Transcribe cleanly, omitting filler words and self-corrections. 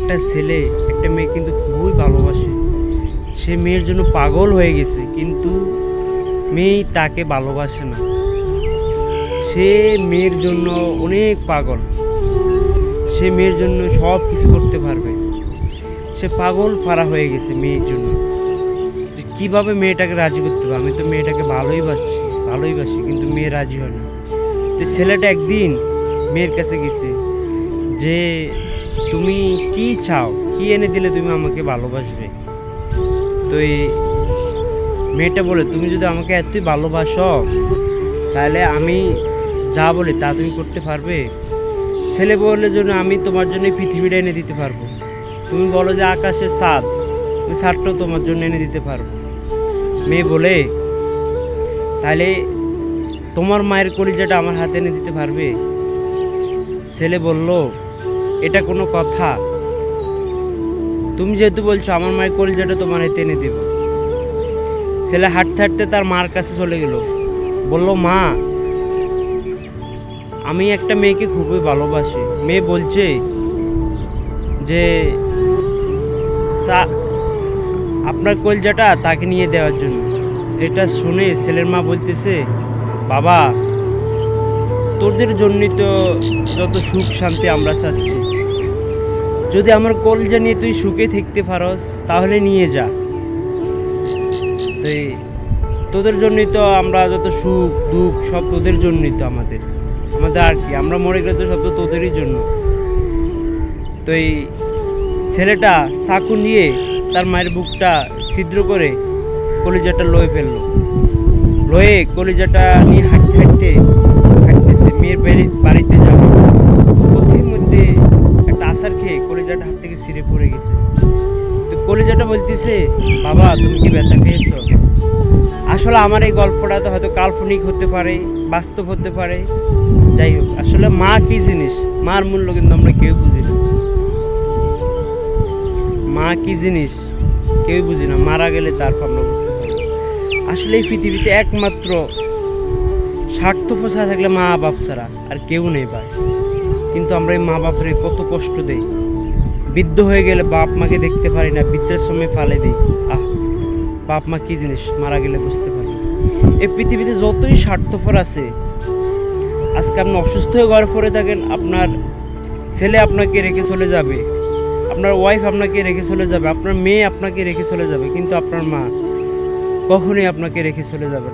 একটা ছেলে একটা মেয়ে কিন্তু খুবই ভালোবাসে, সে মেয়ের জন্য পাগল হয়ে গেছে, কিন্তু মেয়ে তাকে ভালোবাসে না। সে মেয়ের জন্য অনেক পাগল, সে মেয়ের জন্য সব কিছু করতে পারবে, সে পাগল পারা হয়ে গেছে মেয়ের জন্য। যে কীভাবে মেয়েটাকে রাজি করতে হবে, আমি তো মেয়েটাকে ভালোই বাসি কিন্তু মেয়ে রাজি হয় না। তো ছেলেটা একদিন মেয়ের কাছে গেছে যে তুমি কি চাও, কি এনে দিলে তুমি আমাকে ভালোবাসবে। তো এই মেয়েটা বলে তুমি যদি আমাকে এতই ভালোবাসো তাহলে আমি যা বলি তা তুমি করতে পারবে। ছেলে বললে জন্য আমি তোমার জন্য পৃথিবীটা এনে দিতে পারবো। তুমি বলো যে আকাশের ছাদ, আমি ছাদটাও তোমার জন্য এনে দিতে পারবো। মেয়ে বলে তাহলে তোমার মায়ের কলিজাটা আমার হাতে এনে দিতে পারবে। ছেলে বলল এটা কোনো কথা, তুমি যেহেতু বলছো আমার মায়ের কলিজাটা তোমার হাতে এনে দেব। ছেলে হাঁটতে হাঁটতে তার মার কাছে চলে গেল, বলল মা আমি একটা মেয়েকে খুবই ভালোবাসি। মেয়ে বলছে যে তা আপনার কলজাটা তাকে নিয়ে দেওয়ার জন্য। এটা শুনে ছেলের মা বলতেছে বাবা তোদের জন্যই তো যত সুখ শান্তি আমরা চাচ্ছি, যদি আমার কলজা নিয়ে তুই সুখে থাকতে পারস তাহলে নিয়ে যা। তো তোদের জন্যই তো আমরা যত সুখ দুঃখ সব তোদের জন্যই তো, আমাদের আর কি, আমরা মরে গেলে তো সব তো তোদেরই জন্য। তো এই ছেলেটা চাকু নিয়ে তার মায়ের বুকটা ছিদ্র করে কলিজাটা লয়ে ফেললো। লয়ে কলিজাটা নিয়ে হাঁটতেছে মেয়ের বাড়িতে যাবে। পথের মধ্যে একটা আছাড় খেয়ে কলিজাটা হাত থেকে ছিঁড়ে পড়ে গেছে। তো কলিজাটা বলতেছে বাবা তুমি কি ব্যথা পেয়েছো? আসলে আমার এই গল্পটা তো হয়তো কাল্পনিক হতে পারে, বাস্তব হতে পারে, যাই হোক আসলে মা কি জিনিস, মার মূল্য কিন্তু আমরা কেউ বুঝি না। মা কি জিনিস কেউ বুঝি না, মারা গেলে তারপর আমরা বুঝতে পারবো। আসলে এই পৃথিবীতে একমাত্র স্বার্থপর ছাড়া থাকলে মা বাপ ছাড়া আর কেউ নেই ভাই। কিন্তু আমরা এই মা বাপের কত কষ্ট দেই, বৃদ্ধ হয়ে গেলে বাপ মাকে দেখতে পারি না, বৃদ্ধাশ্রমে ফালে দিই। বাপ মা কি জিনিস মারা গেলে বুঝতে পারি। এই পৃথিবীতে যতই স্বার্থপর আছে, আজকে আপনি অসুস্থ হয়ে ঘরে পড়ে থাকেন, আপনার ছেলে আপনাকে রেখে চলে যাবে, আপনার ওয়াইফ আপনাকে রেখে চলে যাবে, আপনার মেয়ে আপনাকে রেখে চলে যাবে, কিন্তু আপনার মা কখনোই আপনাকে রেখে চলে যাবে না।